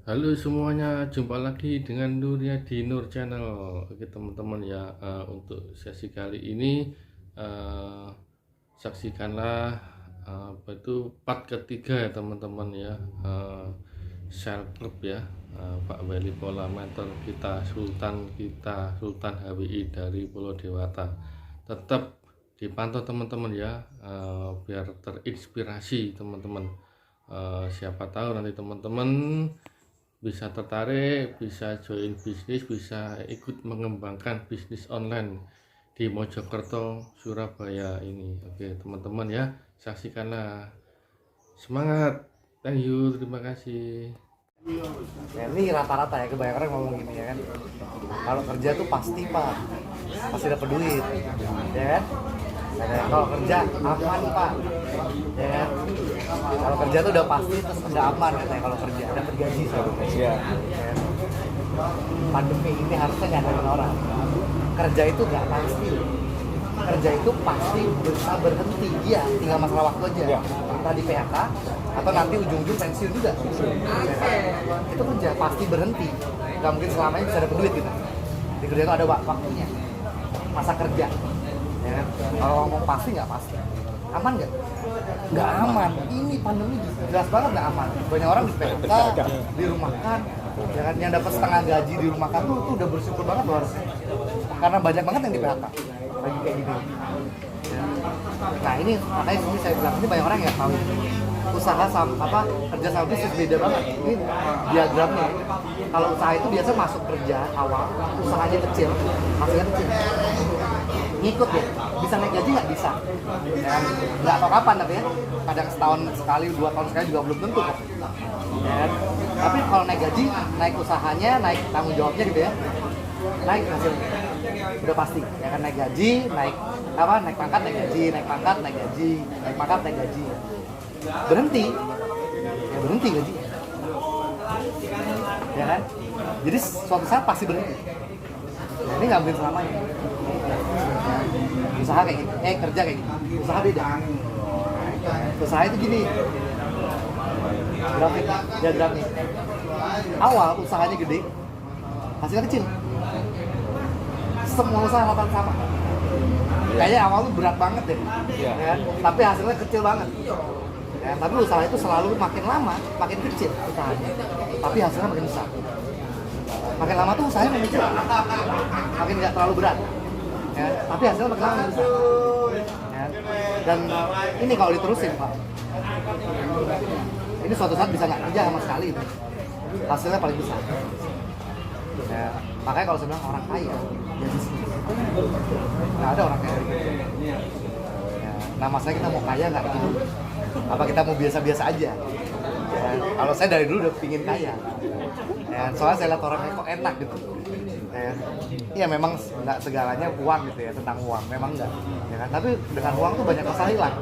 Halo semuanya, jumpa lagi dengan Nurnya di Nur Channel. Oke teman-teman ya, untuk sesi kali ini eh, saksikanlah apa itu part ketiga ya teman-teman ya, Sel Club ya, Pak Weli Pola mentor kita Sultan HWI dari Pulau Dewata. Tetap dipantau teman-teman ya, biar terinspirasi teman-teman. Siapa tahu nanti teman-teman bisa tertarik, bisa join bisnis, bisa ikut mengembangkan bisnis online di Mojokerto, Surabaya ini. Oke, teman-teman ya, saksikanlah. Semangat. Thank you, terima kasih. Ya, ini rata-rata ya kebanyakan orang ngomong gini ya kan. Kalau kerja tuh pasti pak, pasti dapat duit, ya kan. Kalau kerja aman pak, ya kan. Kalau kerja tuh udah pasti terus udah aman katanya kalau kerja dapat gaji selalu. Ya kan? Pandemi ini harusnya nyadarin orang. Kerja itu nggak pasti. Kerja itu pasti bisa berhenti, iya, tinggal masalah waktu aja. Ya. Entah di PHK atau nanti ujung-ujung pensiun juga. Itu kerja pasti berhenti, nggak mungkin selamanya bisa dapat duit gitu. Di kerja itu ada waktunya, masa kerja. Ya kan? Kalau ngomong pasti nggak pasti. Aman nggak aman. Ini pandemi jelas banget nggak aman. Banyak orang di PHK, dirumahkan, ya kan, yang dapat setengah gaji dirumahkan tuh udah bersyukur banget loh harusnya. Karena banyak banget yang di PHK lagi kayak gini. Ya. Nah ini makanya ini saya bilang ini banyak orang yang tahu usaha sama kerja sama bisnis beda banget. Ini diagramnya. Kalau usaha itu biasa masuk kerja awal, usahanya kecil, hasilnya kecil. Ngikut ya, bisa naik gaji nggak bisa, ya, nggak tahu kapan tapi ya, kadang setahun sekali, 2 tahun sekali juga belum tentu kok. Ya. Tapi kalau naik gaji, naik usahanya, naik tanggung jawabnya gitu ya, naik hasilnya udah pasti ya kan. Naik gaji, naik pangkat, naik gaji, naik pangkat, naik gaji, naik pangkat, naik gaji. Berhenti ya, berhenti gaji ya kan. Jadi suatu saat pasti berhenti ya, ini nggak mungkin selamanya ya. Usaha kayak gini, kerja kayak gini, usaha beda. Usaha itu gini, grafik diagramnya, awal usahanya gede, hasilnya kecil. Semua usaha rata-rata sama. Kayaknya awal tuh berat banget deh, ya kan? Tapi hasilnya kecil banget. Ya, tapi usaha itu selalu makin lama makin kecil usahanya, tapi hasilnya makin besar. Makin lama tuh usahanya makin kecil, makin nggak terlalu berat. Ya, tapi hasilnya makin lama makin besar. Ya, dan ini kalau diterusin pak, ini suatu saat bisa nggak kerja sama sekali, itu hasilnya paling besar. Ya, makanya kalau saya bilang orang kaya ya bisnis, nggak ada orang kaya ya. Nah masalahnya kita mau kaya nggak gitu, apa kita mau biasa-biasa aja ya. Kalau saya dari dulu udah pingin kaya ya, soalnya saya lihat orangnya kok enak gitu ya. Iya memang nggak segalanya uang gitu ya, tentang uang memang nggak ya kan, tapi dengan uang tuh banyak masalah hilang,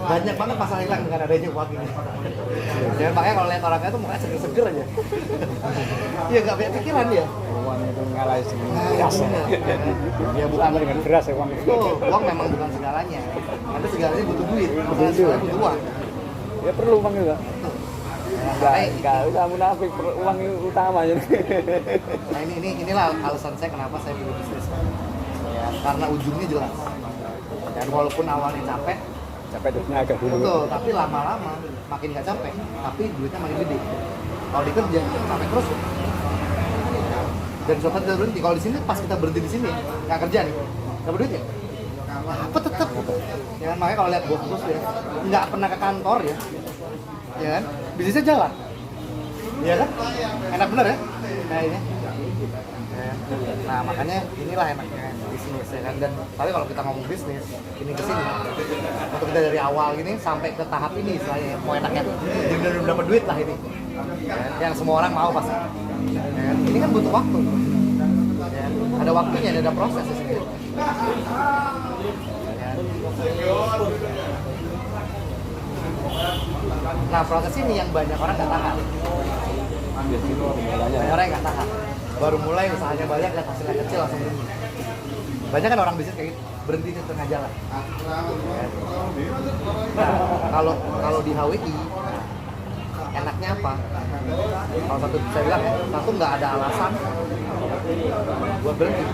banyak banget masalah hilang dengan adanya uang ini ya. Makanya kalau lihat orangnya tuh mukanya seger-seger aja iya, nggak banyak pikiran dia. Uang itu ngalah beras Ya bukan dengan beras ya uang itu. Uang memang bukan segalanya, tapi segalanya butuh duit, segalanya butuh uang Ya perlu uang juga. Enggak usah munafik, uang itu utamanya. Nah inilah alasan saya kenapa saya pilih bisnis ya, karena ujungnya jelas dan walaupun awalnya capek tenaga dulu. betul, tapi lama-lama makin nggak capek tapi duitnya makin gede. Kalau di kerja capek terus dan suatu saat kita berhenti. Kalau di sini pas kita berhenti di sini nggak kerja nih dapat duit ya apa tetap ya kan. Makanya kalau lihat bos-bos ya nggak pernah ke kantor ya kan, bisnisnya jalan ya kan, enak bener ya kayaknya ya. Nah makanya inilah enaknya bisnis ya kan. Dan tapi kalau kita ngomong bisnis ini kesini untuk kita dari awal gini sampai ke tahap ini istilahnya mau enaknya jadi benar dapat duit lah ini ya, yang semua orang mau pasti ya kan? Ini kan butuh waktu ya, ada waktunya, ada proses di sini ya. Nah proses ini yang banyak orang nggak tahan, banyak orang yang nggak tahan, baru mulai usahanya banyak dan hasilnya kecil langsung berhenti. Banyak kan orang bisnis kayak gitu, berhenti di tengah jalan. Nah kalau di HWI enaknya apa? Kalau satu saya bilang ya, satu nggak ada alasan buat berhenti.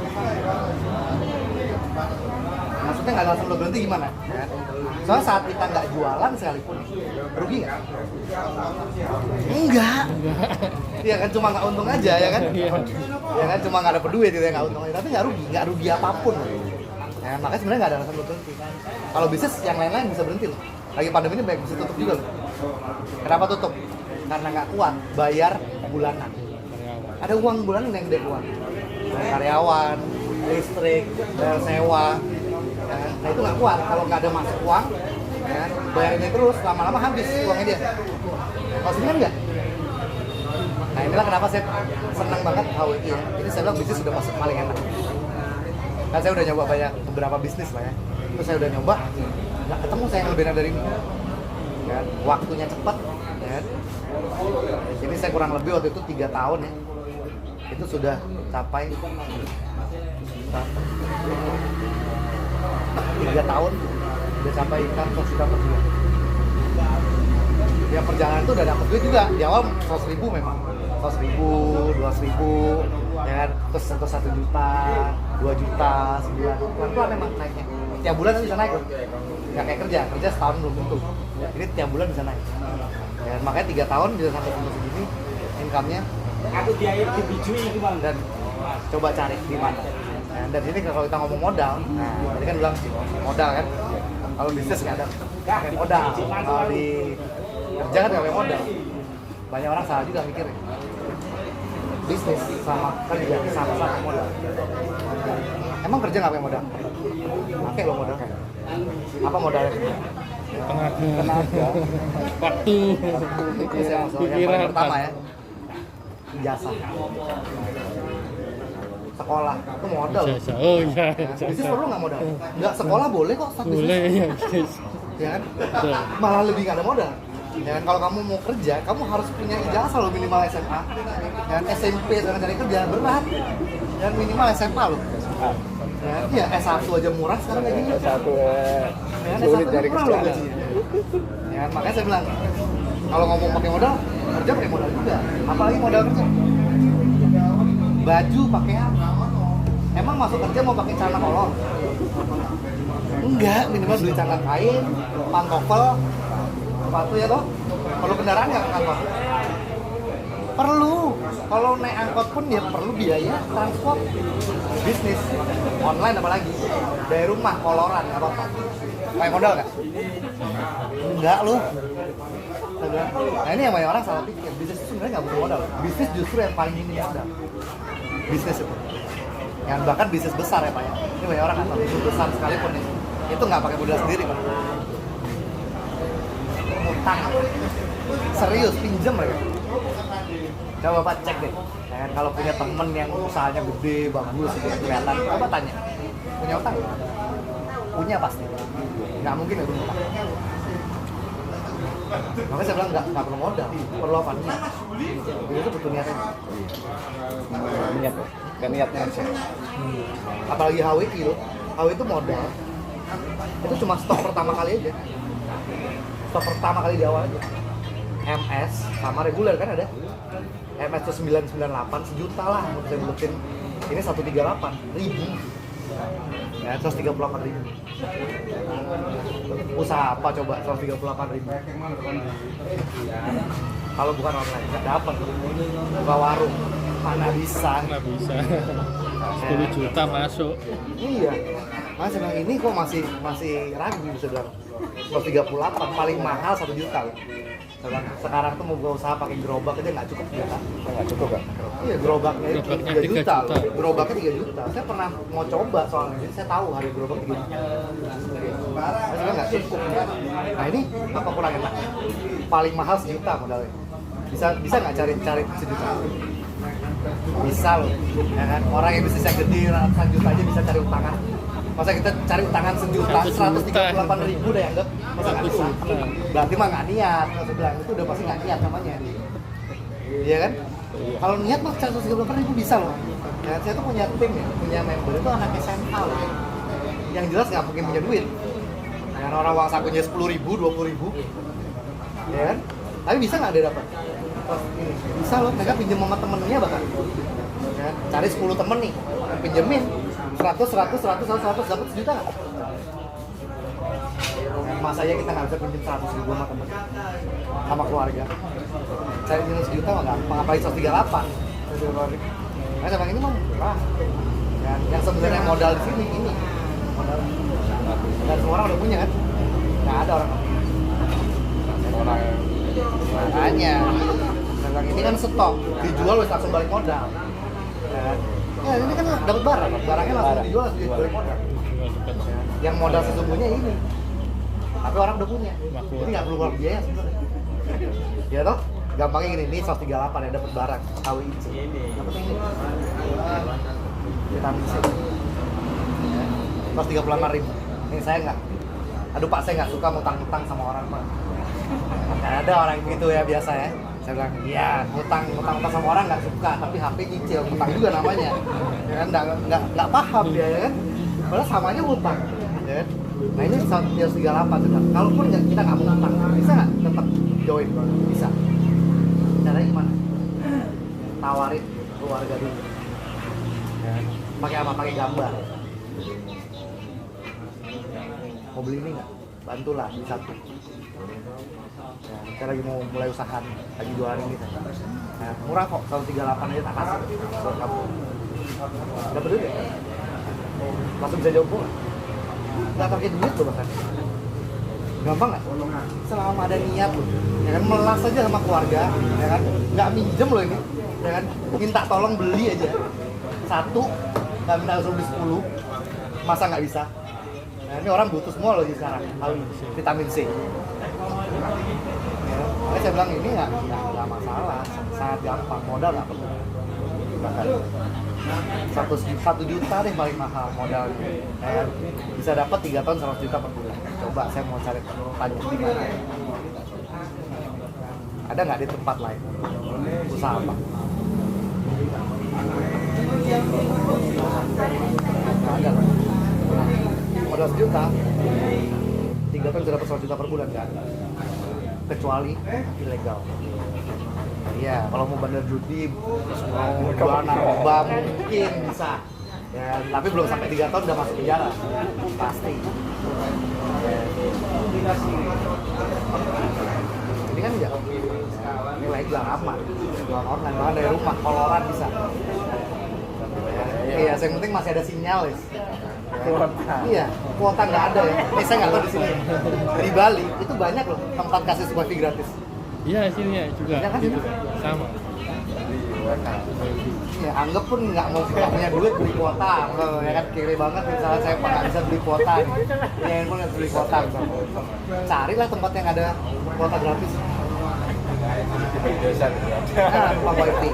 Maksudnya nggak ada alasan buat berhenti gimana? Ya. Soalnya saat kita nggak jualan sekalipun, rugi nggak? Enggak. Iya kan, cuma nggak untung aja ya kan? Ya kan, cuma nggak dapet duit gitu ya, nggak untung aja. Tapi nggak rugi apapun. Ya, makanya sebenarnya nggak ada alasan buat berhenti. Kalau bisnis yang lain-lain bisa berhenti loh. Lagi pandemi ini banyak bisa tutup juga loh. Kenapa tutup? Karena nggak kuat bayar bulanan. Ada uang bulanan yang gede keluar. Bayar karyawan, listrik, bayar sewa. Ya, nah itu nggak kuat. Kalau nggak ada masuk uang, ya, bayarnya terus lama-lama habis uangnya dia. Kalau sini kan nggak. Nah inilah kenapa saya senang banget HWI ya. Ini saya bilang bisnis sudah masuk paling enak. Kan saya udah nyoba banyak beberapa bisnis lah ya. Terus saya udah nyoba, nggak ketemu saya yang lebih enak dari ini. Ya, waktunya cepat. Ya. Jadi saya kurang lebih waktu itu 3 tahun ya. Itu sudah capai 3 tahun udah capai income 100 juta per bulan. Ya perjalanan itu udah dapet duit juga. Di awal 100.000 memang. 100.000, 200.000, ya kan? Terus 1 juta, 2 juta sebulan. Pelan-pelan memang naiknya. Tiap bulan kan bisa naik loh. Nggak kayak kerja setahun belum tentu. Ini tiap bulan bisa naik. Ya, makanya 3 tahun bisa sampai segini income-nya. Aku dia itu bijui gimana? Dan coba cari di mana. Nah, dan sini kalau kita ngomong modal, nah tadi kan bilang modal kan. Kalau bisnis nggak ada pakai modal. Kalau di kerja kan nggak pakai modal. Banyak orang salah juga mikirnya. Bisnis sama kerja sama-sama modal. Emang kerja nggak pakai modal? Pakai lo modal. Apa modalnya? Tenaga. Waktu. Itu saya maksudnya yang paling pertama ya. Jasa. Sekolah itu modal. Jasa. Oh iya. Bisnis perlu nggak modal? Nggak, sekolah boleh kok start bisnis. Boleh ya guys. Ya kan? Malah lebih nggak ada modal. Ya kan? Kalau kamu mau kerja, kamu harus punya ijazah loh minimal SMA. Dan SMP sekarang cari kerja berat. Dan minimal SMA loh. Ya, iya S1 aja murah sekarang kayak gini. S1 Ya, sulit S1 dari murah loh kerjaan. gajinya. Ya, makanya saya bilang kalau ngomong pakai modal, kerja pakai modal juga. Apalagi modal kerja. Baju, pakaian. Emang masuk kerja mau pakai celana kolor? Enggak, minimal beli celana kain, pantofel, sepatu ya toh. Perlu kendaraan nggak ke kantor? Perlu. Kalau naik angkot pun ya perlu biaya transport. Bisnis online apalagi dari rumah koloran nggak apa-apa. Pakai modal nggak? Enggak loh. Nah ini yang banyak orang salah pikir. Bisnis itu sebenarnya nggak butuh modal. Bisnis justru yang paling minim modal. Bisnis itu. Yang bahkan bisnis besar ya Pak ya. Ini banyak orang nggak tahu. Bisnis besar sekalipun ya. Itu nggak pakai modal sendiri Pak. Utang. Serius pinjam mereka. Coba Bapak cek deh. Ya, kalau punya temen yang usahanya gede, bagus, gitu, kelihatan, coba tanya. Punya utang? Punya pasti. Nggak mungkin ya punya utang. Makanya saya bilang nggak perlu modal, perlu apa? Niat. Itu butuh niatnya. Niat, kan niatnya aja. Apalagi HWI loh. HWI itu modal. Itu cuma stok pertama kali aja. Stok pertama kali di awal aja. MS sama reguler kan ada. MS itu 998 sejuta lah untuk saya bulutin. Ini 138.000. Ya, 138.000. Usaha apa coba 138.000? Kalau bukan online nggak dapat. Buka warung mana bisa? Nggak bisa. 10 juta masuk. Iya. Mas yang ini kok masih ragu bisa bilang. 138 paling mahal 1 juta loh. Sekarang tuh mau buka usaha pakai gerobak aja nggak cukup juta. Nggak cukup kan? Iya gerobaknya itu Gerobaknya 3 3 juta. juta. Gerobaknya 3 juta. Saya pernah mau coba soalnya, jadi saya tahu harga gerobak 3 juta. Saya juga nggak cukup. Nah ini apa kurang enak? Paling mahal 1 juta modalnya. Bisa nggak cari 1 juta? Bisa loh. Ya kan? Orang yang bisnisnya gede ratusan juta aja bisa cari utangan. Masa kita cari utangan 1 juta, 138.000 deh anggap. Masa nggak bisa? Berarti mah nggak niat. Maksud bilang itu udah pasti nggak niat namanya. Iya kan? Kalau niat mah 138.000 bisa loh. Ya, saya tuh punya tim ya, punya member itu anak SMA loh. Yang jelas nggak mungkin punya duit. Yang orang uang sakunya 10.000, 20.000, ya kan? Tapi bisa nggak dia dapat? Ini bisa loh, mereka pinjam sama temennya bahkan. Ya, cari 10 temen nih, pinjemin 100 dapat sejuta nggak? Masa ya kita nggak bisa pinjam 100.000 sama temen, sama keluarga. Cari minus sejuta mah gampang, apalagi 138. Nah, sama ini mah murah. Yang sebenarnya modal di sini ini modal. Dan semua orang udah punya kan? Nggak ada orang makanya dagang ini kan stok, dijual langsung balik modal. Ya, ini kan dapat barangnya langsung dijual langsung balik modal. Yang modal sesungguhnya ini, tapi orang udah punya, jadi nggak perlu keluar biaya sebenarnya. Ya toh, gampangnya gini, ini 138 ya dapat barang, KWIC, dapat ini, vitamin C, 135.000. Ini saya nggak, aduh Pak saya nggak suka ngutang-ngutang sama orang Pak. Ada orang gitu ya biasa ya. Saya bilang, iya, ngutang sama orang nggak suka, tapi HP nyicil, ngutang juga namanya. Ya kan, nggak paham dia ya kan. Padahal samanya ngutang. Ya kan? Nah ini 138 juga. Kalaupun kita nggak mau ngutang, bisa nggak tetap join? Bisa. Caranya gimana? Tawarin keluarga dulu. Ya kan? Pakai apa? Pakai gambar. Mau beli ini nggak? Bantulah di satu. Ya, saya lagi mau mulai usaha nih, lagi jualan ini saya. Nah, murah kok, 138 aja tak kasih buat kamu. Dapat duit ya? Langsung bisa jawab nggak? Nggak pakai duit loh bahkan. Gampang nggak? Selama ada niat loh, ya kan, melas aja sama keluarga, ya kan, nggak minjem loh ini, ya kan, minta tolong beli aja satu, nggak minta langsung beli 10, masa nggak bisa? Nah, ini orang butuh semua loh sekarang, vitamin C. Ya, saya bilang ini nggak masalah, sangat gampang, modal nggak perlu. Bahkan 1 juta deh paling mahal modalnya. Bisa dapat 3 tahun 100 juta per bulan. Coba saya mau cari tanya di mana. Ada nggak di tempat lain? Usaha apa? Nggak ada. Modal 1 juta, 3 tahun bisa dapat 100 juta per bulan kan? Kecuali ilegal. Iya, kalau mau bandar judi, mau jual narkoba mungkin bisa. Ya, tapi belum sampai 3 tahun udah masuk penjara. Pasti. Ini kan enggak. Ini legal aman. Jual online bahkan dari rumah, koloran bisa. Iya, yang penting masih ada sinyal, guys. Iya, kuota nggak ada ya. Saya nggak tahu di sini. Di Bali itu banyak loh tempat kasih wifi gratis. Iya, sini ya juga. Ya kan, gitu. sini? Sama. Ya, anggap pun nggak mau punya duit beli kuota, ya kan kiri banget misalnya saya nggak bisa beli kuota nih, ya pun nggak beli kuota, carilah tempat yang ada kuota gratis. Nah, tempat wifi.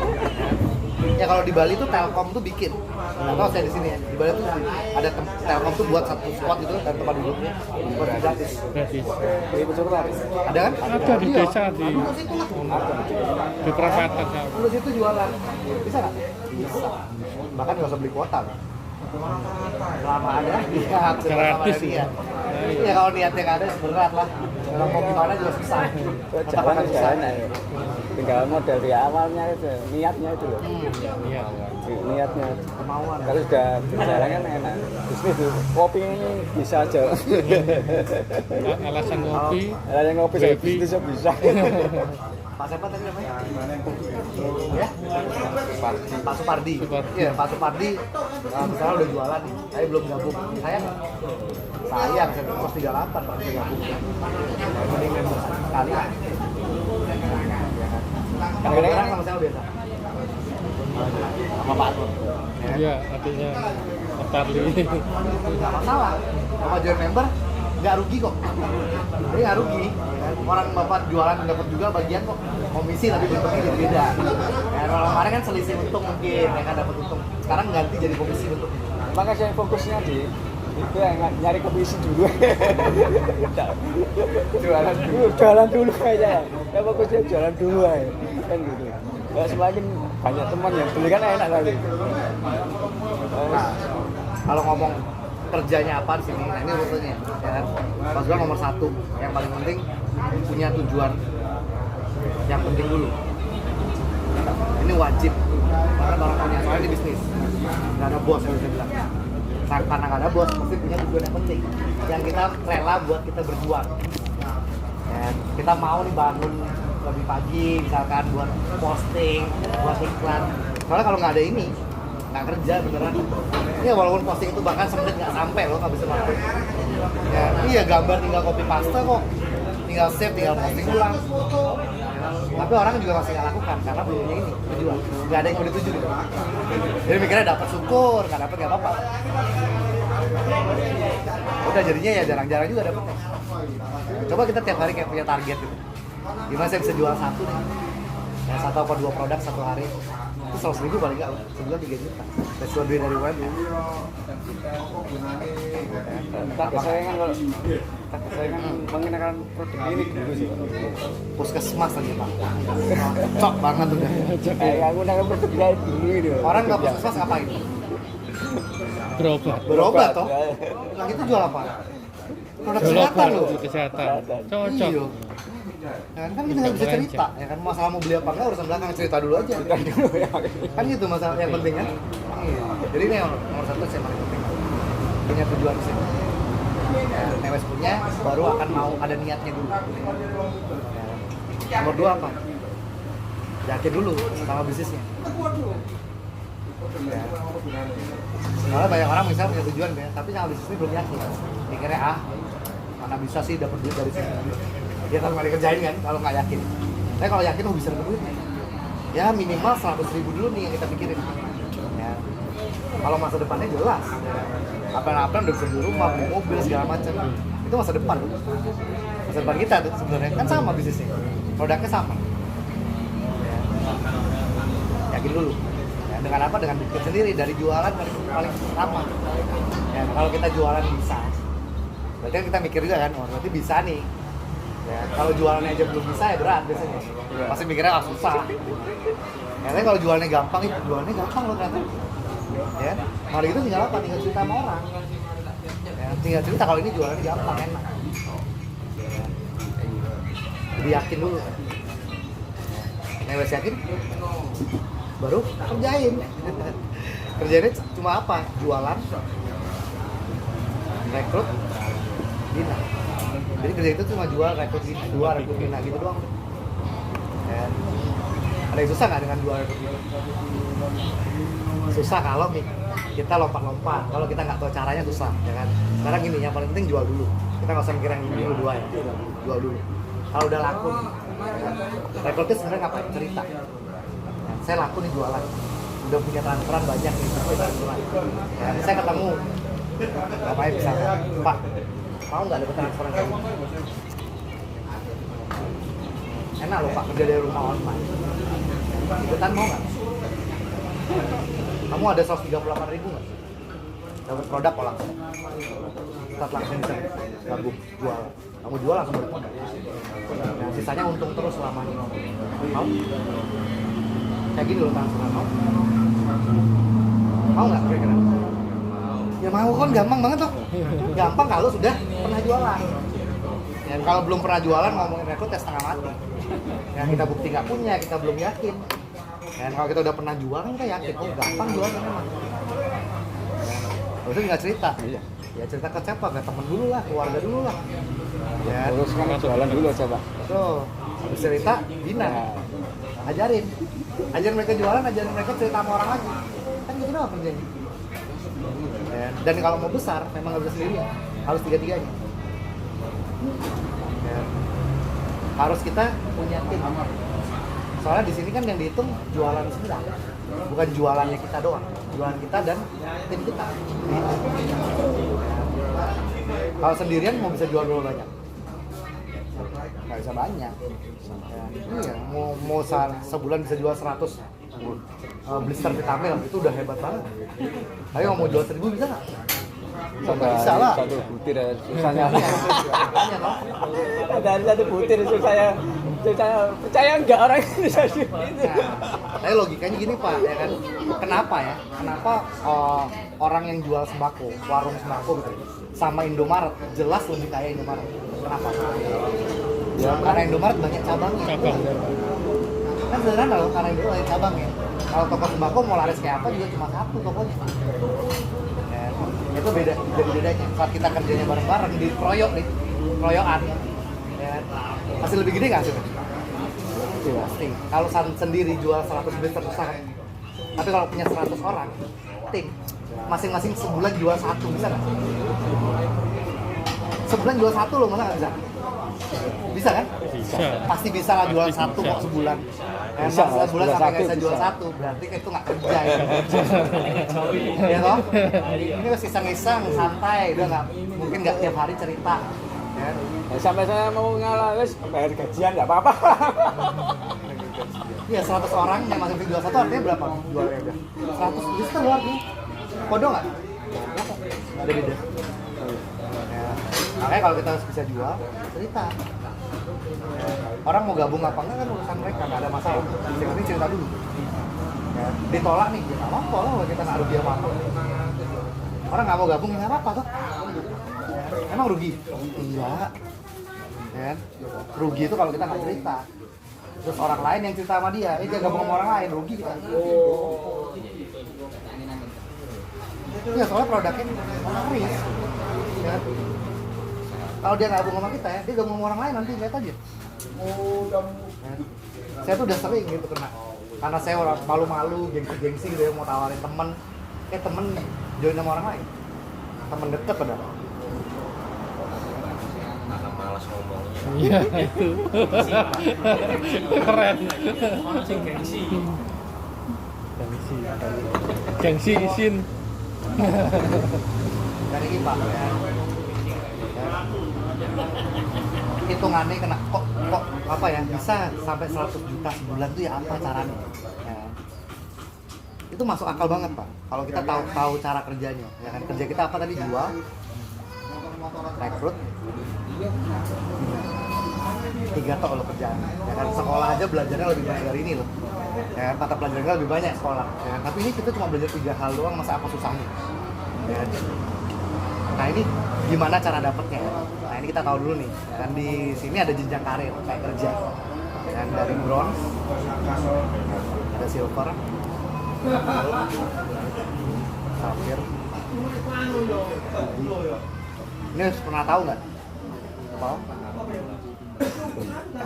Ya kalau di Bali tuh Telkom tuh bikin, atau saya di sini ya, di Bali tuh ada Telkom tuh buat satu spot gitu dan tempat duduknya buat gratis. Gratis. Ada kan? Ada di Iya. desa di perapatan. Terus itu jualan, bisa nggak? Bisa. Bahkan nggak usah beli kuota. Selama ada niat, Gratis ya. ya. Ya kalau niatnya nggak ada berat lah. Kalau mau gimana juga susah. Tetap akan susah. Tinggal modal di awalnya itu, niatnya itu loh. Iya. Niatnya. Kemauan. Kalau sudah berjalan kan enak. Bisnis itu kopi ini bisa aja. Alasan ngopi. Alasan ngopi saya Baby. bisnis bisa. Pak siapa tadi namanya? Ya? Pak Supardi. Iya, Pak Supardi. Nah, misalnya udah jualan nih, saya belum gabung. Sayang, saya 138 Pak bisa gabung. Mending member sekali. Kadang-kadang sama saya biasa. Sama Pak Arno. Iya, artinya Tarli. Nggak masalah. Sama join member nggak rugi kok. Jadi nggak rugi. Orang bapak jualan dapat juga bagian kok komisi tapi bentuknya jadi beda. Ya, kalau kemarin kan selisih untung mungkin, ya kan dapat untung. Sekarang ganti jadi komisi bentuknya. Maka saya fokusnya di itu yang nyari komisi dulu. Jualan dulu kayaknya. Ya fokusnya jualan dulu aja. Kan gitu. Ya semakin banyak teman yang beli kan enak kali. Nah, kalau ngomong kerjanya apa di sini, nah ini rutenya, ya kan? Mas Bang nomor 1, yang paling penting punya tujuan yang penting dulu. Ini wajib karena orang punya, soalnya ini bisnis, nggak ada bos yang bisa bilang. Karena nggak ada bos, pasti punya tujuan yang penting yang kita rela buat kita berjuang. Dan kita mau nih bangun lebih pagi misalkan buat posting, buat iklan. Soalnya kalau nggak ada ini, nggak kerja beneran. Ya walaupun posting itu bahkan semenit nggak sampai loh, nggak bisa banget. Ya, iya gambar tinggal copy paste kok, tinggal save, tinggal posting ulang. Tapi orang juga masih nggak lakukan karena belum punya ini tujuan, nggak ada yang mau dituju gitu. Jadi mikirnya dapat syukur, nggak dapat nggak apa-apa. Udah jadinya ya jarang-jarang juga dapetnya. Coba kita tiap hari kayak punya target gitu. Gimana saya bisa jual satu nih? Ya, 1 atau 2 produk satu hari. Itu 100.000 paling nggak, sebulan 3 juta. That's what duit dari web ya. Kakek saya kan kalau mengenakan produk ini dulu sih. Puskesmas lagi Pak. Cok banget udah. Aku mengenakan produk ini dulu ini. Orang nggak puskesmas ngapain? berobat Toh. Nah itu jual apa? Produk berobat kesehatan loh. untuk kesehatan cocok. Iya. Ya kan kita nggak bisa cerita, ya kan masalah mau beli apa enggak urusan belakang, cerita dulu aja. Kan gitu masalah yang penting kan. Iya. Jadi ini yang nomor 1 sih yang paling penting. Punya tujuan sih. Ya, Newes punya, baru akan mau ada niatnya dulu. Ya. Nomor 2 apa? Yakin dulu sama bisnisnya. Ya. Soalnya banyak orang misalnya punya tujuan ya, tapi sama bisnis ini belum yakin. Mikirnya mana bisa sih dapat duit dari sini. Dia kan nggak dikerjain kan kalau nggak yakin. Tapi kalau yakin bisa dapat duit. Ya minimal 100.000 dulu nih yang kita pikirin. Ya. Kalau masa depannya jelas. Apa-apa udah bisa beli rumah, beli mobil segala macam. Itu masa depan. Masa depan kita tuh sebenarnya kan sama bisnisnya. Produknya sama. Ya. Yakin dulu. Ya, dengan apa? Dengan bukti sendiri dari jualan paling lama. Ya, kalau kita jualan bisa. Berarti kan kita mikir juga kan, oh, berarti bisa nih. Ya, kalau jualannya aja belum bisa ya berat biasanya. Pasti mikirnya susah. Ya, tapi kalau jualannya gampang, jualannya gampang loh ternyata. Ya, kalau gitu tinggal apa? Tinggal cerita sama orang. Ya, tinggal cerita kalau ini jualannya gampang, enak. Ya. Jadi yakin dulu. Newes yakin, baru kerjain. Kerjainnya cuma apa? Jualan, rekrut, bina. Jadi kerja itu cuma jual, rekrut bina gitu doang. Dan ada yang susah nggak dengan jual rekrut bina? Susah kalau kita lompat-lompat, kalau kita nggak tahu caranya susah, ya kan? Sekarang gini, yang paling penting jual dulu. Kita nggak usah mikir yang ini dua ya, jual dulu. Kalau udah laku, ya, rekrutnya sebenarnya ngapain? Cerita. Ya, saya laku nih jualan, udah punya transferan banyak nih, transferan. Ya, saya ketemu, ngapain misalkan, Pak, mau nggak dapat transferan kayak gitu? Enak loh Pak, kerja dari rumah online. Ikutan mau nggak? Kamu ada 138.000 nggak? Dapat produk kok langsung. Start langsung bisa gabung jual. Kamu jual langsung dapat produk. Nah, sisanya untung terus selama ini. Mau? Kayak gini loh transferan, mau? Mau nggak kira-kira? Ya mau kan, gampang banget tuh. Gampang kalau sudah pernah jualan. Dan kalau belum pernah jualan ngomongin rekrut ya setengah mati. Ya kita bukti nggak punya, kita belum yakin. Dan kalau kita udah pernah jual kan kita yakin, oh gampang jualan memang. Terus nggak cerita. Ya cerita ke siapa? Ke temen dulu lah, keluarga dulu lah. Ya. Terus kan jualan dulu aja Pak. Tuh, habis cerita, bina. Ajarin mereka jualan, ajarin mereka cerita sama orang lagi. Kan gitu doang kerjanya. Dan kalau mau besar, memang nggak bisa sendirian, harus tiga-tiganya. Ya. Harus kita punya tim. Soalnya di sini kan yang dihitung jualan semua, bukan jualannya kita doang, jualan kita dan tim kita. Kalau sendirian mau bisa jual berapa banyak? Nggak bisa banyak. Ya, iya, mau sebulan bisa jual 100 blister vitamin itu udah hebat banget. Tapi mau jual 1.000 bisa nggak? Bisa lah. Satu butir ya susahnya. Iya, toh. Dari satu butir susahnya. Percaya nggak orang bisa gitu. Tapi logikanya gini Pak, ya kan? Kenapa ya? Kenapa orang yang jual sembako, warung sembako gitu, sama Indomaret jelas lebih kaya Indomaret? Kenapa? Ya, karena Indomaret banyak cabangnya. Cabang. Kan sederhana loh, karena Indomaret banyak cabang ya. Kalau toko sembako mau laris kayak apa juga cuma satu tokonya. Ya, itu beda, jadi bedanya. Saat kita kerjanya bareng-bareng di kroyok nih, kroyokan, ya, pasti lebih gede nggak sih? Pasti. Kalau sendiri jual 100 beli tersusah. Tapi kalau punya 100 orang, tim, masing-masing sebulan jual satu, bisa nggak? Sebulan jual satu loh, masa nggak bisa? Bisa kan? Bisa. Pasti bisa lah jual satu kok sebulan. Bisa, Emang sebulan sampai nggak bisa bisa. jual satu, berarti itu nggak kerja ya. Ya toh? Ini masih iseng-iseng, santai, udah nggak, mungkin nggak tiap hari cerita. Ya. Ya, sampai saya mau ngalah wes bayar gajian nggak apa-apa. Iya, 100 orang yang masih jual satu artinya berapa jualnya udah? 100 liter loh artinya. Kodok nggak? Nggak ada beda. Ya. Makanya kalau kita bisa jual, cerita. Ya. Orang mau gabung apa enggak kan urusan mereka, nggak ada masalah. Yang penting cerita dulu. Ya. Ditolak nih, ya nggak apa-apa lah kalau kita nggak rugi apa-apa. Orang nggak mau gabung, ya nggak apa-apa tuh. Emang rugi? Enggak. Ya. Rugi itu kalau kita nggak cerita. Terus orang lain yang cerita sama dia, dia gabung sama orang lain, rugi kita. Iya, soalnya produknya laris. Ya. Kalau dia nggak gabung sama kita ya, dia gabung sama orang lain nanti lihat aja. Ya. Saya tuh udah sering gitu kena. Karena saya orang malu-malu, gengsi-gengsi gitu ya, mau tawarin temen. Temen join sama orang lain. Temen deket padahal. Karena malas ngomongnya. Iya itu. Keren. Gengsi. Gengsi isin. Dan ini Pak ya. Hitungannya kena kok apa ya, bisa sampai 100 juta sebulan tuh ya apa caranya ya. Itu masuk akal banget Pak kalau kita tahu cara kerjanya ya kan. Kerja kita apa tadi? Jual, rekrut, 3 tok loh kerjaan ya kan. Sekolah aja belajarnya lebih banyak dari ini loh ya kan. Mata pelajarannya lebih banyak sekolah ya kan. Tapi ini kita cuma belajar 3 hal doang, masa apa susahnya ya kan? Nah ini gimana cara dapetnya? Nah ini kita tahu dulu nih. Dan di sini ada jenjang karir kayak kerja. Dan dari bronze, ada silver, safir. Ini pernah tahu nggak? Tahu?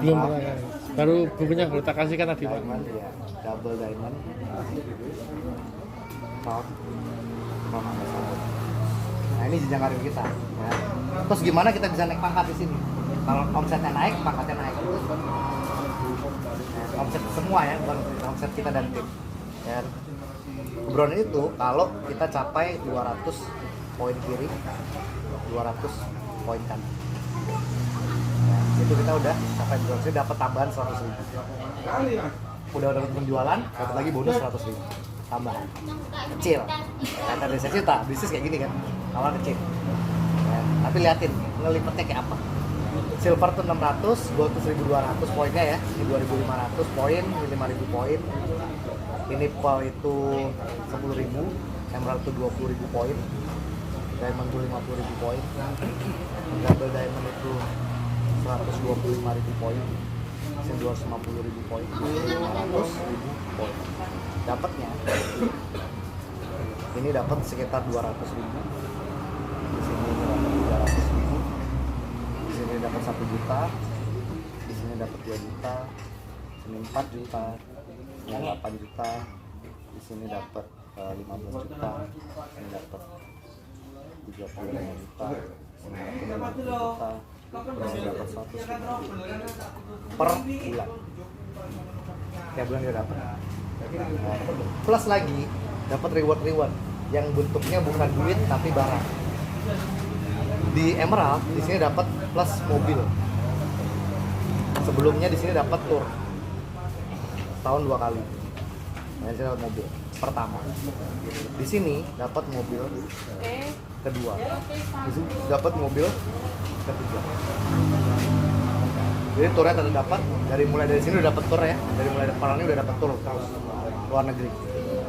Belum pernah. Baru bukunya kita kasihkan tadi Pak. Diamond, ya. Double diamond. Top. Nah ini jenjang karir kita. Ya. Terus gimana kita bisa naik pangkat di sini? Kalau omsetnya naik, pangkatnya naik. Nah, omset semua ya, bukan omset kita dan tim. Ya. Bron itu kalau kita capai 200 poin kiri, 200 poin kanan. Nah, itu kita udah capai bronze, dapat tambahan 100.000. Udah dapat penjualan, dapat lagi bonus 100.000 tambahan. Kecil. Kata desa juta, bisnis kayak gini kan. Awal kecil. Ya, tapi liatin ngelipetnya kayak apa. Silver tuh 600, gold tuh 1.200 poinnya ya. Ini 2.500 poin, ini 5.000 poin. Ini pearl itu 10.000, emerald itu 20.000 poin. Diamond itu 50.000 poin. Double diamond itu 125.000 poin. Ini 250.000 poin. 500.000 poin. Dapatnya ini dapat sekitar 200.000. Di sini dapat 300.000. Di sini dapat 1 juta. Di sini dapat 2 juta. Di sini 4 juta. Di sini 8 juta. Di sini dapat 15 juta. Ini dapat 35 juta. Ini dapat 50 juta. Ini dapat 100 per bulan. Tiap bulan dia dapat. Plus lagi dapat reward yang bentuknya bukan duit tapi barang. Di Emerald di sini dapat plus mobil. Sebelumnya di sini dapat tour. Tahun 2 kali. Nah, di sini dapat mobil pertama. Di sini dapat mobil kedua. Di sini dapat mobil ketiga. Jadi turnya tetap dapat dari sini udah dapat tur ya. Dari mulai depan ini udah dapat tur luar negeri.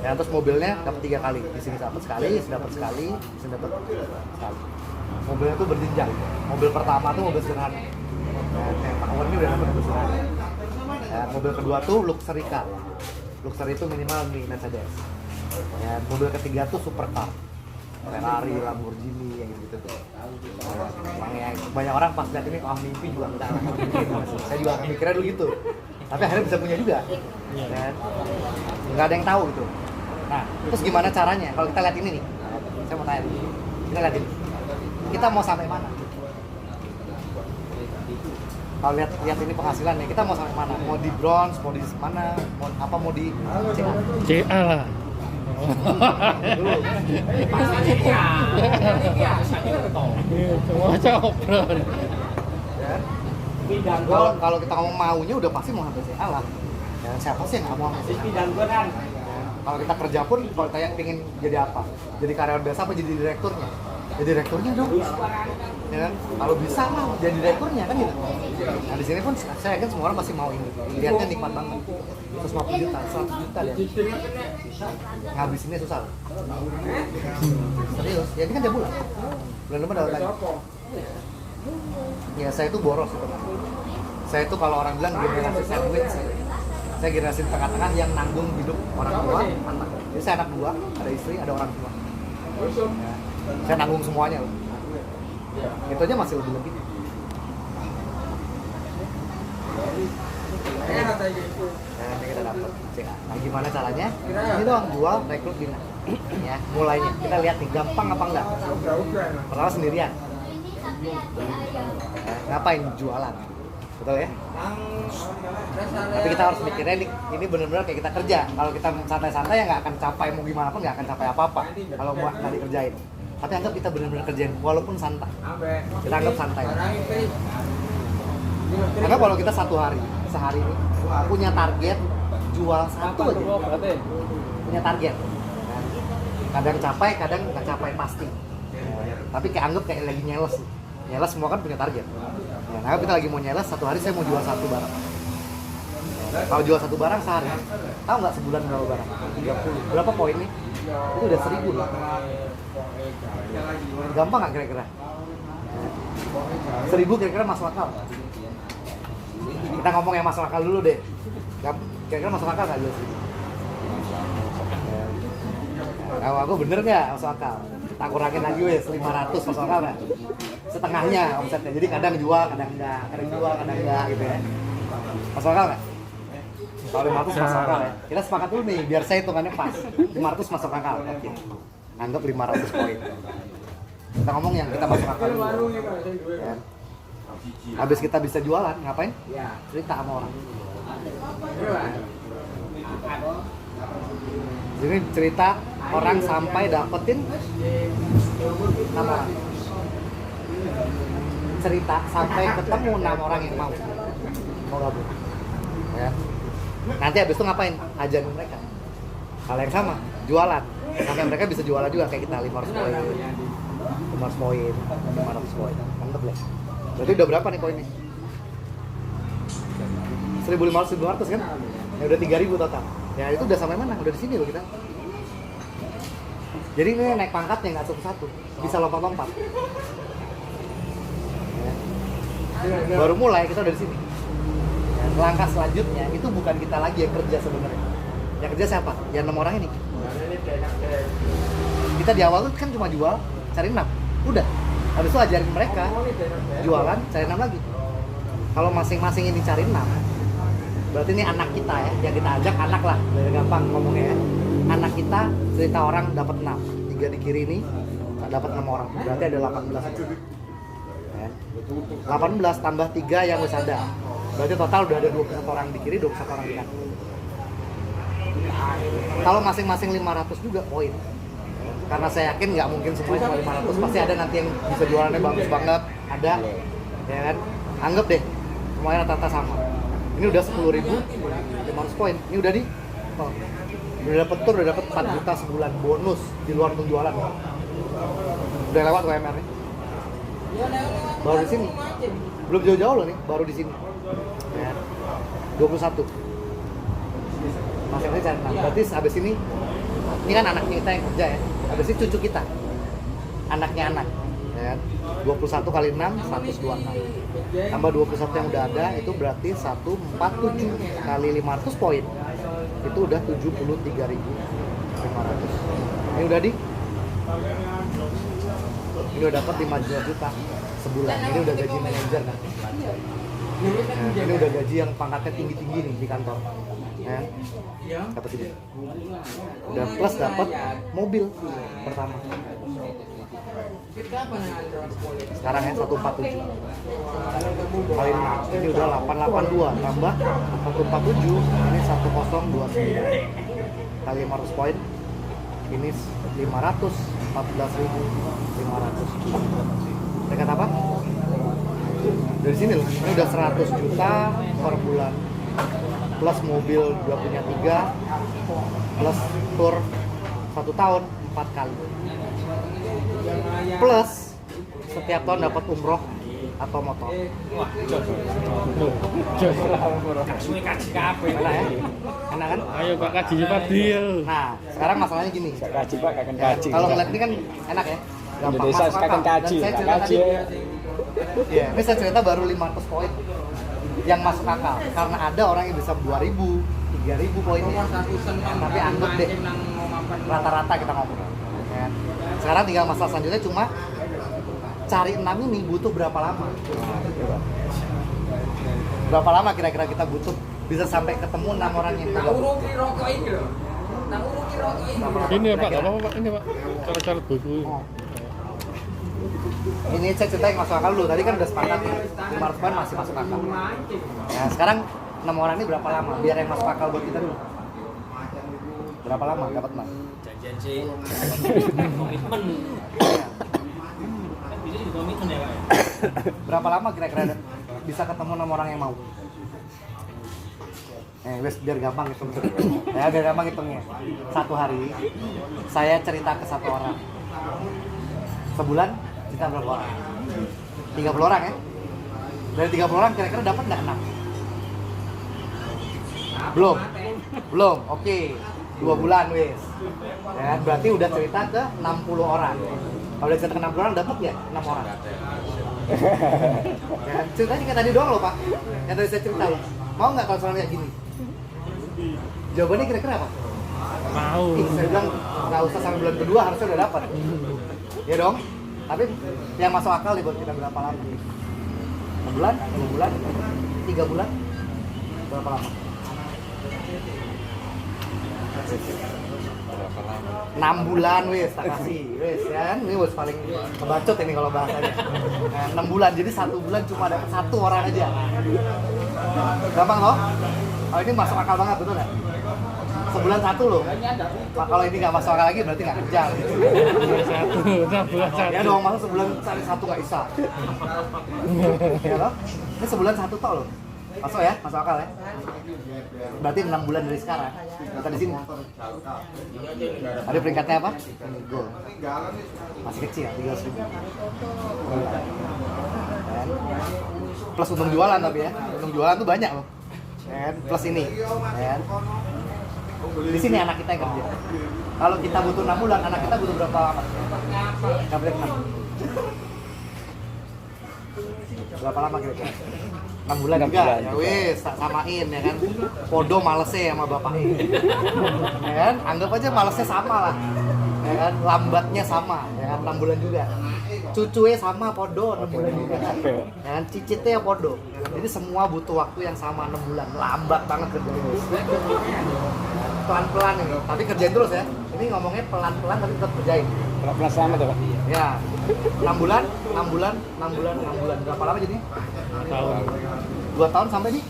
Ya, terus mobilnya dapat 3 kali. Di sini dapat sekali, di sini dapat sekali, di sini dapat sekali. Mobilnya tuh berjenjang. Mobil pertama tuh mobil sederhana. Yang power ini udah dapat kebesaran. Mobil kedua tuh luxury car. Luxury itu minimal nih Mercedes. Ya, mobil ketiga tuh supercar. Ferrari, Lamborghini, yang gitu tuh. Yang banyak orang pas lihat ini, mimpi juga enggak. Saya juga mikirnya dulu gitu. Tapi akhirnya bisa punya juga. Dan nggak ada yang tahu gitu. Nah, terus gimana caranya? Kalau kita lihat ini nih, saya mau tanya. Kita lihat ini. Kita mau sampai mana? Kalau lihat ini penghasilan nih, kita mau sampai mana? Mau di bronze, mau di mana? Mau di CA? CA lah. Dulu. Semua cobron. Kalau kita ngomong maunya udah pasti mau sampai CA lah. Ya, siapa sih yang nggak mau sampai CA? Kalau kita kerja pun, kalau tanya pengen jadi apa? Jadi karyawan biasa apa jadi direkturnya? Jadi direkturnya dong. Ya kan? Kalau bisa mah jadi direkturnya kan gitu. Nah di sini pun saya yakin semua orang pasti mau ini. Lihatnya nikmat banget. 150 juta, 100 juta ya. Ngabisinnya susah. Serius, ya ini kan tiap bulan. Bulan depan dapat lagi. Ya saya itu boros gitu. Saya itu kalau orang bilang generasi sandwich. Saya generasi tengah-tengah yang nanggung hidup orang tua, anak. Jadi saya anak dua, ada istri, ada orang tua. Ya, saya nanggung semuanya loh. Itu aja masih lebih. Nah, kita dapat CA. Nah, gimana caranya? Ini doang jual, rekrut bina. Ya, mulainya. Kita lihat nih, gampang apa enggak? Pertama sendirian. Nah, ngapain jualan? Betul ya? Tapi kita harus mikirnya ini benar-benar kayak kita kerja. Kalau kita santai-santai ya nggak akan capai, mau gimana pun nggak akan capai apa-apa kalau nggak dikerjain. Tapi anggap kita benar-benar kerjain, walaupun santai. Kita anggap santai. Karena kalau kita sehari ini punya target jual satu aja, punya target. Kadang capai, kadang nggak capai pasti. Tapi kayak anggap kayak lagi nyeles. Nyeles semua kan punya target. Nah, kita lagi mau nyeles, satu hari saya mau jual satu barang. Kalau jual satu barang sehari, tahu nggak sebulan berapa barang? 30. Berapa poin nih? Itu udah 1000 loh. Gampang nggak kira-kira? 1000 kira-kira masuk akal? Kita ngomong yang masuk akal dulu deh. Kira-kira masuk akal nggak jual 1000? Kalau aku bener nggak masuk akal? Tak kurangin lagi wes 500 masuk akal nggak? Setengahnya omsetnya, jadi kadang jual, kadang enggak, gitu ya. Masuk akal nggak? Kalau 500 masuk akal ya. Kita sepakat dulu nih, biar saya hitungannya pas. 500 masuk akal, oke. Anggap 500 poin. Kita ngomong yang kita masuk akal dulu. Ya. Habis kita bisa jualan, ngapain? Cerita sama orang. Jadi cerita orang sampai dapetin 6 orang. Cerita sampai ketemu 6 orang yang mau gabung. Ya. Nanti habis itu ngapain? Ajarin mereka. Hal yang sama, jualan. Sampai mereka bisa jualan juga kayak kita 500 poin. 500 poin, 500 poin. Mantep lah. Berarti udah berapa nih poinnya? 1.500, 1.200 kan? Ya udah 3.000 total. Ya itu udah sampai mana? Udah di sini loh kita. Jadi ini naik pangkatnya nggak satu-satu, bisa lompat-lompat. Ya. Baru mulai kita udah di sini. Ya, langkah selanjutnya itu bukan kita lagi yang kerja sebenarnya. Yang kerja siapa? Ya 6 orang ini. Kita di awal tuh kan cuma jual, cari 6. Udah. Habis itu ajarin mereka jualan, cari 6 lagi. Kalau masing-masing ini cari 6, berarti ini anak kita ya, yang kita ajak anak lah, biar gampang ngomongnya ya. Anak kita cerita orang dapat 6, 3 di kiri ini dapat 6 orang, berarti ada 18 ya. 18 tambah 3 yang wis ada, berarti total udah ada 21 orang di kiri, 21 orang di kanan. Kalau masing-masing 500 juga poin, karena saya yakin nggak mungkin semuanya cuma 500, pasti ada nanti yang bisa jualannya bagus banget, ada ya kan. Anggap deh semuanya rata-rata sama. Ini udah 10.500 poin. Ini udah di udah dapet tur, udah dapet 4 juta sebulan bonus di luar penjualan. Udah lewat UMR nih. Baru di sini. Belum jauh-jauh loh nih, baru di sini. Ya. 21. Masih ada cari 6. Berarti habis ini kan anak kita yang kerja ya. Habis ini cucu kita. Anaknya anak. Ya. ya kan? 21 kali 6 126. Tambah 21 yang udah ada itu berarti 147 kali 500 poin. Itu udah 73.500. Ini udah ini udah dapat 5 juta sebulan. Ini udah gaji manajer kan. Nah, ini udah gaji yang pangkatnya tinggi-tinggi nih di kantor. Ya. Dapat ini. Udah plus dapat mobil pertama. Sekarang ya 147 kali 6 ini udah 882 tambah 147 ini 1029 kali 500 poin ini 514.500. Dekat apa? Dari sini loh, ini udah 100 juta per bulan plus mobil udah punya 3 plus tour 1 tahun 4 kali plus setiap tahun dapat umroh atau motor. Enak ya? Enak kan? Ayo Pak kaji Pak deal. Nah, sekarang masalahnya gini. Kaji Pak, kakek kaji. Kalau ngeliat ini kan enak ya? Gampang Indonesia masuk kakek akal. kaji, Dan saya cerita kaji. tadi, ya, ini saya cerita baru 500 poin yang masuk akal. Karena ada orang yang bisa 2.000, 3.000 poinnya. Tapi anggap deh, rata-rata kita ngomong. Ya. Sekarang tinggal masalah selanjutnya cuma cari 6 ini butuh berapa lama? Berapa lama kira-kira kita butuh bisa sampai ketemu 6 orang yang kita butuh? Ini ya Pak, nggak apa-apa Pak, ini Pak. Cara-cara buku. Oh. Ini saya cerita yang masuk akal dulu. Tadi kan udah sepakat nih, 500 poin masih masuk akal. Nah, sekarang 6 orang ini berapa lama? Biar yang masuk akal buat kita dulu. Berapa lama dapat 6? Janjian sih. Komitmen. Bisa juga komitmen ya Pak ya? Berapa lama kira-kira bisa ketemu 6 orang yang mau? Wes biar gampang hitung. Ya biar gampang hitungnya. Satu hari saya cerita ke 1 orang. Sebulan cerita berapa orang? 30 orang ya. Dari 30 orang kira-kira dapat nggak 6? Belum. Oke. 2 bulan wes. Ya, berarti udah cerita ke 60 orang. Kalau udah cerita ke 60 orang dapat ya 6 orang. Ya, ceritanya kayak tadi doang loh Pak. Yang tadi saya cerita loh. Mau nggak kalau soalnya kayak gini? Jawabannya kira-kira apa? Mau. Saya bilang nggak usah sampai bulan kedua harusnya udah dapat. Ya dong. Tapi yang masuk akal nih buat kita berapa lama? 6 bulan, 2 bulan, 3 bulan, berapa lama? 6 bulan wes, tak kasih wes kan, ini wes paling kebacot ini kalau bahasanya. Nah, 6 bulan, jadi 1 bulan cuma dapat 1 orang aja. Gampang loh? Oh ini masuk akal banget, betul nggak? Sebulan 1 loh. Pak, kalau ini nggak masuk akal lagi berarti nggak kerja. Gitu. Bulan 1. Ya dong, masa sebulan cari 1 nggak bisa. Ya loh? Ini sebulan 1 tok loh. Masuk ya, masuk akal ya. Berarti 6 bulan dari sekarang. Kita di sini. Ada peringkatnya apa? Gol. Masih kecil, 300.000. Plus untung jualan tapi ya. Untung jualan tuh banyak loh. Plus ini. Di sini anak kita yang kerja. Kalau kita butuh 6 bulan, anak kita butuh berapa lama? Nggak boleh 6. Berapa lama kira-kira? 6 bulan juga, ya wes, tak samain ya kan. Podo malesnya sama bapaknya. Ya kan, anggap aja malesnya sama lah. Ya kan, lambatnya sama, ya kan, 6 bulan juga. Cucunya sama, podo 6 bulan juga. Ya kan, cicitnya podo. Jadi semua butuh waktu yang sama 6 bulan. Lambat banget kerjanya. Pelan-pelan ini, tapi kerjain terus ya. Ini ngomongnya pelan-pelan tapi tetap kerjain. Pelan-pelan sama tuh Pak? Ya, 6 bulan, 6 bulan, 6 bulan, 6 bulan. Berapa lama jadi? 2 tahun sampai nih?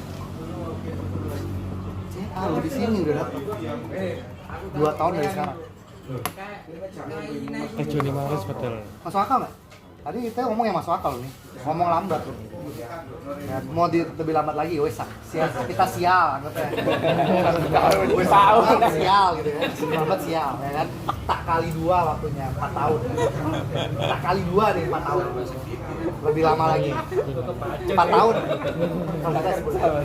Di sini udah dapet 2 tahun dari sekarang. Juni Maret betul. Masuk akal nggak? Tadi kita ngomong yang masuk akal nih, ngomong lambat loh. Ya, mau lebih lambat lagi, wes sial, kita sial, anggapnya. Sial gitu ya, lambat sial, ya kan? Tak kali 2 waktunya, 4 tahun. Tak kali 2 nih, 4 tahun. Lebih lama lagi, 4 tahun. Kalau nggak ada 10 tahun.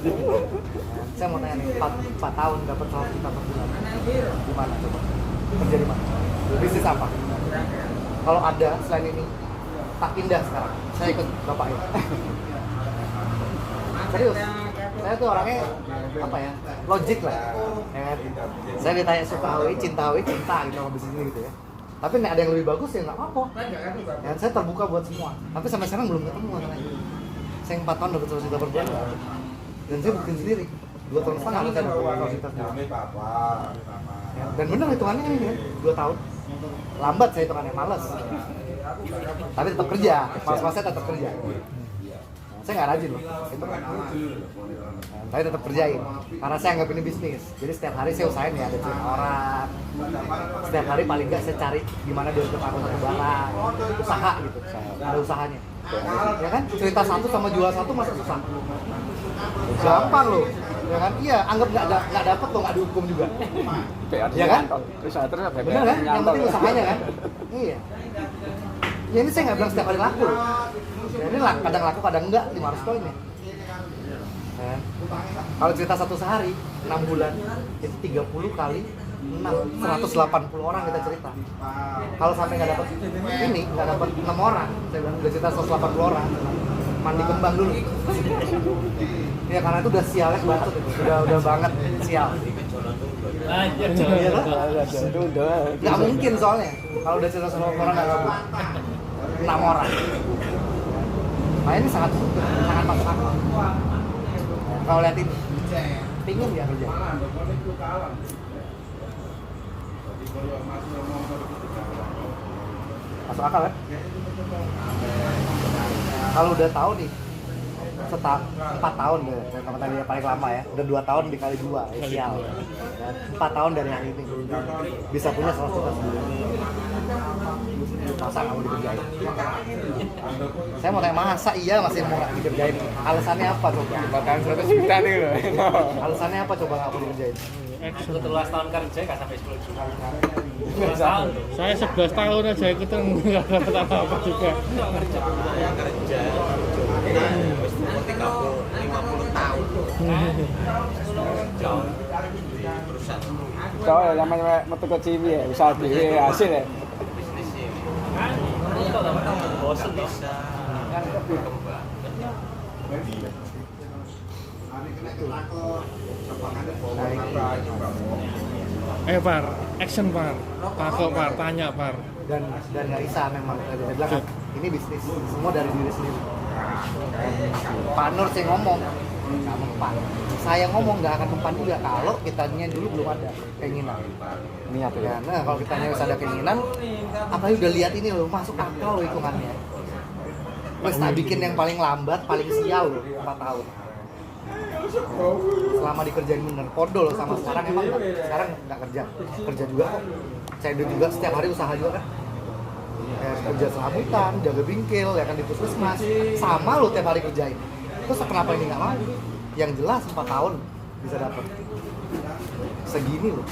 Saya mau tanya nih, 4 tahun dapat 100 juta per bulan. Gimana coba? Kerja di mana? Bisnis apa? Kalau ada selain ini, tak pindah sekarang. Saya ikut bapaknya. Serius, saya tuh orangnya apa ya, logik lah. Ya kan? Saya ditanya suka HWI, cinta gitu sama bisnis ini gitu ya. Tapi nih ada yang lebih bagus ya nggak apa-apa. Ya, saya terbuka buat semua. Tapi sampai sekarang belum ketemu masalahnya. Saya 4 tahun dapat 100 juta per bulan. Dan saya buktiin sendiri. 2 tahun setengah saya dapat 100 juta sendiri. Ya, dan bener hitungannya ini ya, 2 tahun. Lambat saya hitungannya, malas. Tapi tetap kerja, malas-malasnya tetap kerja. Saya nggak rajin loh, itu kan. Tapi tetap kerjain, karena saya anggap ini bisnis. Jadi setiap hari saya usahain ya, ada cerita orang. Setiap hari paling nggak saya cari gimana dia untuk aku satu barang, usaha gitu, ada usahanya. Ya kan, cerita satu sama jual satu masa susah. Gampang loh, ya kan? Iya, anggap nggak dapet loh, nggak dihukum juga. Ya kan? Bener kan? Yang penting usahanya kan? Iya. Ya ini saya nggak bilang setiap hari laku loh. Ya, ini kadang laku, kadang enggak, 500 koin ya. Kan? Kalau cerita satu sehari, 6 bulan, itu 30 kali 6, 180 orang kita cerita. Kalau sampai nggak dapat ini, nggak dapat 6 orang, saya bilang udah cerita 180 orang, mandi kembang dulu. Ya karena itu udah sialnya banget, udah banget sial. Nggak mungkin soalnya, kalau udah cerita 180 orang nggak dapat 6 orang. Nah ini sangat masuk akal. Kalau lihat ini, pingin dia kerja. Masuk akal kan? Kalau udah tahu nih, 4 tahun deh, sama tadi paling lama ya, udah 2 tahun dikali 2, sial. 4 tahun dari hari ini, bisa punya 100 juta sebulan. Masa nggak mau dikerjain? Saya mau tanya, masa iya masih mau nggak dikerjain? Alasannya apa coba? Bahkan 100 juta nih loh. Alasannya apa coba nggak mau dikerjain? Aku telah tahun kerja nggak sampai 10 juta. 11 tahun. Saya 11 tahun aja ikutan nggak dapat apa-apa juga. Saya kerja wis 50 tahun. Jauh di perusahaan Soalnya namanya metu ke CV ya, usaha dhewe hasil ya. bisnis ini Ini kalau nggak tahu bosen loh. bisa berkembang. Par, action Par, takut Par, tanya Par. Dan nggak bisa memang, saya bilang kan, ini bisnis, semua dari diri sendiri. Pak Nur saya ngomong, nggak mempan. Saya ngomong nggak akan mempan juga kalau kitanya dulu belum ada keinginan. Niat ya. Nah kalau kitanya bisa ada keinginan, apalagi udah lihat ini loh, masuk akal loh hitungannya. Terus tak bikin yang paling lambat, paling sial loh, 4 tahun. Selama dikerjain bener, podo loh sama sekarang emang sekarang nggak kerja juga kok. Saya juga setiap hari usaha juga kan. Kerja serabutan, jaga bingkil, ya kan di puskesmas, sama lo tiap hari kerjain. Terus kenapa ini nggak mau? Yang jelas 4 tahun bisa dapat segini loh.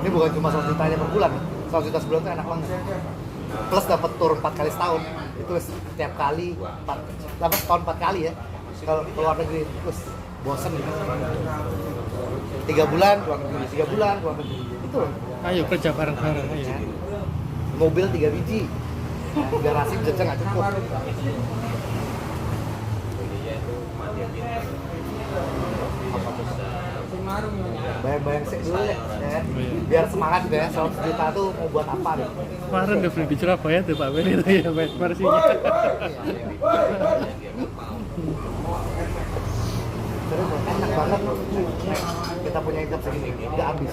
Ini bukan cuma 100 jutanya per bulan, 100 juta sebulan tuh enak banget. Plus dapat tur 4 kali setahun, itu setiap kali dapat setahun 4 kali ya. Kalau keluar negeri terus bosen gitu. 3 bulan keluar negeri, 3 bulan keluar negeri. Itu loh. Ayo kerja bareng-bareng ayo. Ya. Mobil 3 biji, garasi bisa nggak cukup. Bayang-bayang sih dulu ya, biar semangat gitu ya. 100 juta tuh mau buat apa gitu. Kemarin udah beli di Surabaya tuh Pak Ben itu ya, versinya. Terus enak banget loh. Kita punya income segini, nggak habis.